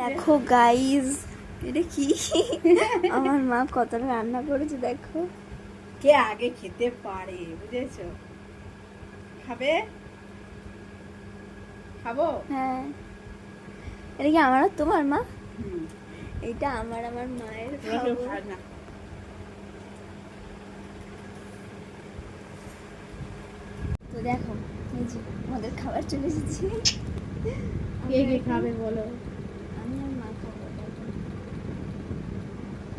দেখো গাইজ, এটা কি আমার মা কতটা রান্না করেছে দেখো। কে আগে খেতে পারে বুঝেছো? খাবে? খাবো? হ্যাঁ, এটা কি আমার আর তোমার মা? হুম, এটা আমার মায়ের তোরা কেউ খাবো। খাস না। তো দেখো এই যে আমাদের খাবার চলে এসেছে। কে কে খাবে বলো? আমি আর মা খাবো।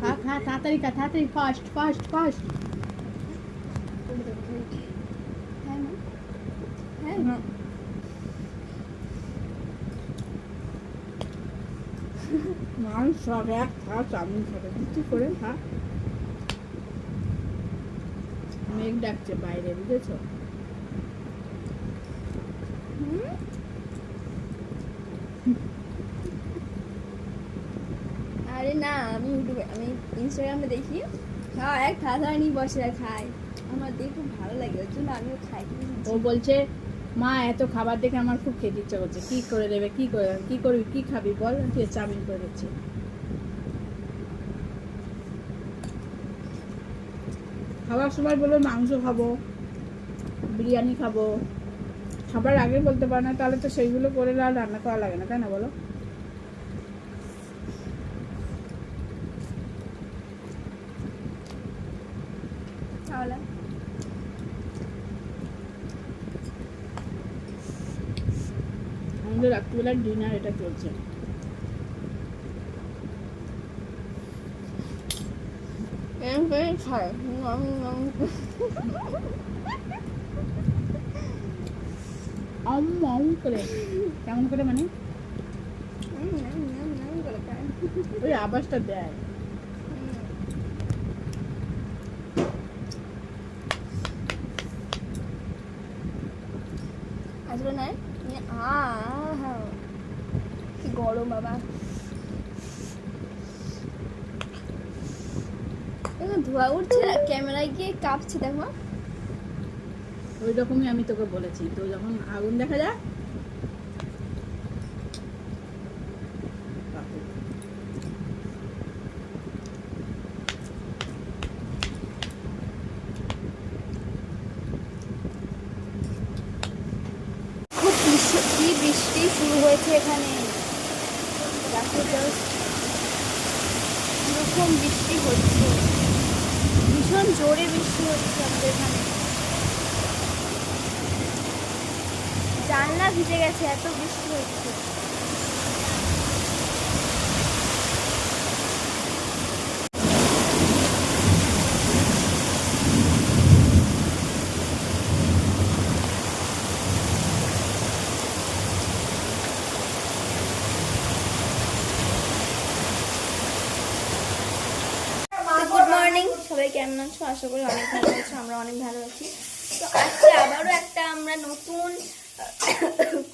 খা খা তাড়াতাড়ি খা, তাড়াতাড়ি, ফাস্ট ফাস্ট ফাস্ট। হ্যাঁ মা, হ্যাঁ মানুষ সব এক খা, চাউমিন খাবে কিছু করে খা। মেঘ ডাকছে বাইরে বুঝেছো? আরে না, আমি ইউটিউবে আমি ইনস্টাগ্রামে দেখি খাওয়া এক খাওয়া নিয়ে বসে আর খাই। আমার দেখে খুব ভালো লাগে, ওর জন্য আমিও খাই। ও বলছে মা এত খাবার দেখে আমার খুব খেতে ইচ্ছে করছে, কি করে দেবে, কি করে, কি করবি, কি খাবি বল, তুই চাউমিন করে দিচ্ছি। খাবার সময় বলবে মাংস খাবো, বিরিয়ানি খাবো, খাবার আগে বলতে পারে না, তাহলে তো সেইগুলো করে আর রান্না করা লাগে না, তাই না বলো? তাহলে আমাদের রাত্রিবেলার ডিনার এটা চলছে। খাই অম অম করে, কেমন করে মানে ওই আওয়াজটা দেয়। আসলে নাই কি গরম বাবা, ধোয়া উঠছে না, ক্যামেরায় গিয়ে কাঁপছে দেখো। ওই রকমই আমি তোকে বলেছি, তো যখন আগুন দেখা যায় খুব কি বৃষ্টি শুরু হয়েছে এখানে, এরকম বৃষ্টি হচ্ছে, ভীষণ জোরে বৃষ্টি হচ্ছে আমাদের এখানে। জানলা ভিজে গেছে, এত বৃষ্টি হচ্ছে। গুড মর্নিং সবাই, কেমন আছো? আশা করি অনেক ভালো আছো, আমরা অনেক ভালো আছি। তো আজকে আবারও একটা আমরা নতুন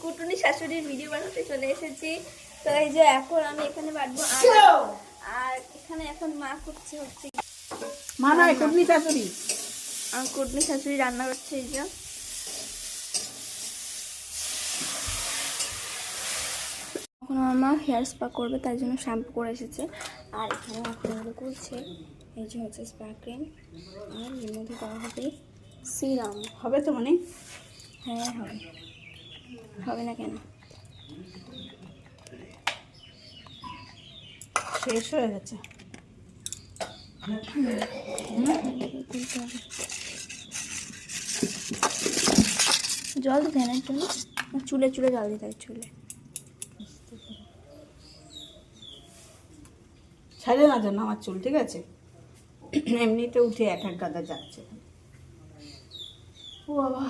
কুটুনি শাশুড়ির ভিডিও বানাতে চলে এসেছি। তো এই যে এখন আমি এখানে বাটবো আর এখানে এখন মা করছে হচ্ছে মা নয় কুটনি শাশুড়ি, কুটনি শাশুড়ি রান্না করছে। এই যে এখন আমার মা হেয়ার স্পা করবে, তাই জন্য শ্যাম্পু করে এসেছে। আর এখানে এখন এগুলো করছে, এই যে হচ্ছে স্পা ক্রিম, আর এর মধ্যে দেওয়া হবে সিরাম। হবে তো মানে? হ্যাঁ হবে, হবে না কেন? শেষ হয়ে গেছে। জল দিতে হয় না জন্য, চুলে চুলে জল দিতে হয়, চুলে। ছাড়ে না জন্য আমার চুল, ঠিক আছে? এমনিতে উঠে এক এক গাদা যাচ্ছে। ও বাবা,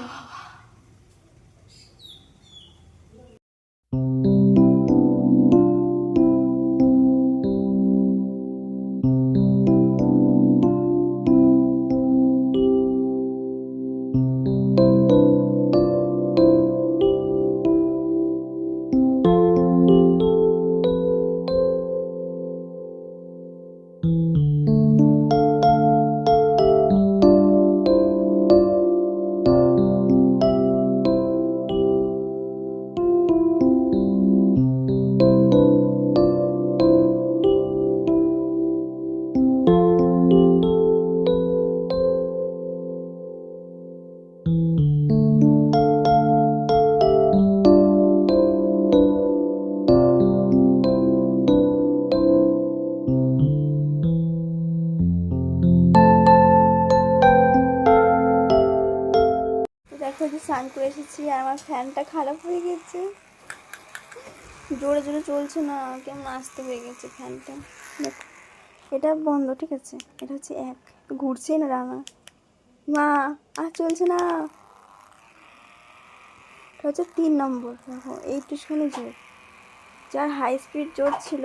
করে এসেছি আর আমার ফ্যানটা খারাপ হয়ে গেছে, জোরে জোরে চলছে না, কেমন আস্তে হয়ে গেছে ফ্যানটা। দেখো এটা বন্ধ, ঠিক আছে, এটা হচ্ছে 1, ঘুরছে না রানা মা, আর চলছে না। এটা হচ্ছে 3 নম্বর। দেখো এইটুখানি জোর, যার হাই স্পিড জোর ছিল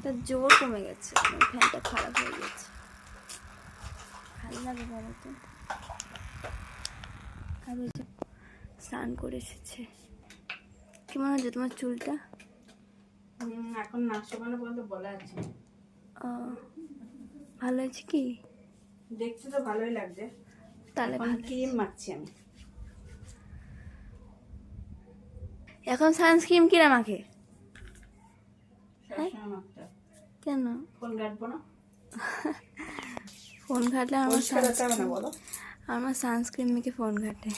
তার জোর কমে গেছে, ফ্যানটা খারাপ হয়ে গেছে। ভালো লাগে বলো তো। আর ওই যে স্নান করে এসেছে। কেমন হচ্ছে তোমার চুলটা? এখন নাক শোকানো পর্যন্ত বলা আছে। ভালো হয়েছে কি? দেখতে তো ভালোই লাগছে, তাহলে এখন ক্রিম মাখছি আমি। এখন সানস্ক্রিন কিনা মাখে? সবসময় মাখতে হয়। কেন? ফোন ঘাটবো না? ফোন ঘাটলে পরিষ্কার হতে হবে না বলো? আমার সানস্ক্রিন মেখে ফোন ঘাটে।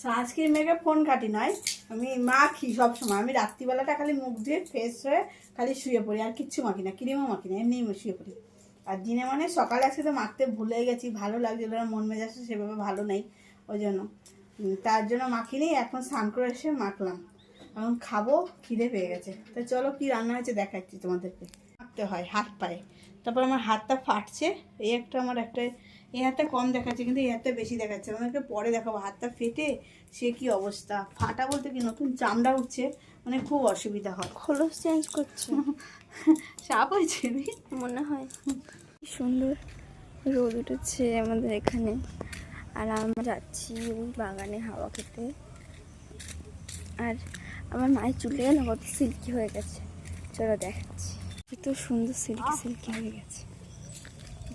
সানস্ক্রিন মেখে ফোন কাটি নয়, আমি মাখি সবসময়। আমি রাত্রিবেলাটা খালি মুখ দিয়ে ফ্রেশ হয়ে খালি শুয়ে পড়ি, আর কিচ্ছু মাখি না, ক্রিমও মাখি না, এমনি শুয়ে পড়ি। আর দিনে মানে সকালে আজকে তো মাখতে ভুলে গেছি, ভালো লাগছিল না, মন মেজাজটা সেভাবে ভালো নেই, ওই জন্য তার জন্য মাখিনি। এখন স্নান করে এসে মাখলাম, এখন খাবো, খিদে পেয়ে গেছে। তো চলো কি রান্না হয়েছে দেখাচ্ছি তোমাদেরকে। মাখতে হয় হাত পায়ে, তারপর আমার হাতটা ফাটছে, এই একটা আমার একটা, এই হাতটা কম দেখাচ্ছে কিন্তু এই হাতটা বেশি দেখাচ্ছে। আমাদেরকে পরে দেখাবো হাতটা ফেটে সে কি অবস্থা। ফাটা বলতে কি নতুন চামড়া উঠছে, মানে খুব অসুবিধা হয়। খোলস চেঞ্জ করছে সাপ হয়েছে মনে হয়। কি সুন্দর রোদ উঠেছে আমাদের এখানে, আর আমরা যাচ্ছি ওই বাগানে হাওয়া খেতে। আর আমার মায়ের চুলটা না কত সিল্কি হয়ে গেছে, চলো দেখাচ্ছি। কত সুন্দর সিল্কি সিল্কি হয়ে গেছে,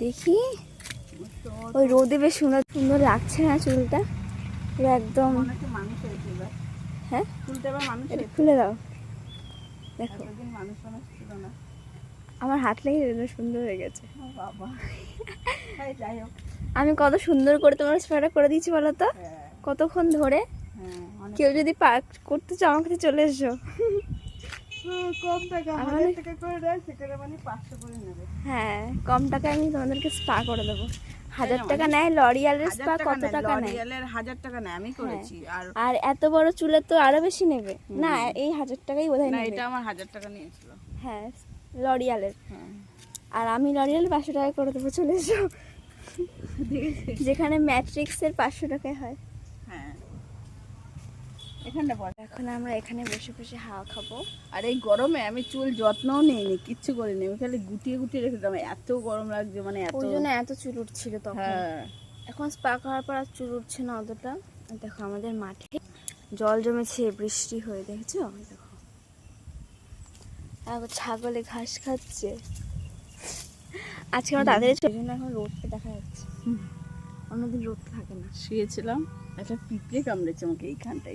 দেখি। ওই রোদে বেশ সুন্দর সুন্দর লাগছে না চুলটা, পুরো একদম। মানুষ হয়েছে এবার, হ্যাঁ চুলটা এবার মানুষ এটা হয়েছে। খুলে দাও, দেখো এতদিন মানুষ মানুষ ছিল না। আমার হাত লেগে সুন্দর হয়ে গেছে। বাবা যাই হোক, আমি কত সুন্দর করে তোমার স্প্রেটা করে দিয়েছি বলো তো, হ্যাঁ কতক্ষণ ধরে। হ্যাঁ, কেউ যদি পাক করতে চাও আমার কাছে চলে এসো। কম টাকা, আমার 1000 টাকা করে দেয়, সেখানে মানে 500 করে নেবে। হ্যাঁ কম টাকায় আমি তোমাদেরকে স্পা করে দেবো। 1000 টাকা নেয় লরিয়ালের স্পা, কত টাকা নেয়? লরিয়ালের 1000 টাকা নেয়, আমি করেছি। আর এত বড় চুলে তো আরো বেশি নেবে না, এই 1000 টাকাই বোধহয় না, নেবে। এটা আমার 1000 টাকা নিয়েছিল। হ্যাঁ লরিয়ালের। হ্যাঁ আর আমি লরিয়াল 500 টাকা করে দেবো, চলে এসো। যেখানে ম্যাট্রিক্সের 500 টাকায় হয়। হ্যাঁ, এখানটা বল। এখন আমরা এখানে বসে বসে হাওয়া খাবো। আর এই গরমে আমি চুল যত্নও নিইনি, কিচ্ছু করিনি, আমি খালি গুটিয়ে গুটিয়ে রেখে দিলাম, এত গরম লাগছে, মানে এত। ওই জন্য এত চুল উঠছিল তখন। হ্যাঁ, এখন স্পা করার পর আর চুল উঠছে না অতটা। আর দেখো আমাদের মাঠে জল জমেছে বৃষ্টি হয়ে, দেখেছো? দেখো এখন ছাগলে ঘাস খাচ্ছে। আজকে আমরা তাদের জন্য এখন রোদটা দেখা যাচ্ছে, অন্যদিন রোদ থাকে না। শুয়েছিলাম, একটা পিঁপড়ে কামড়েছে আমাকে এইখানটা।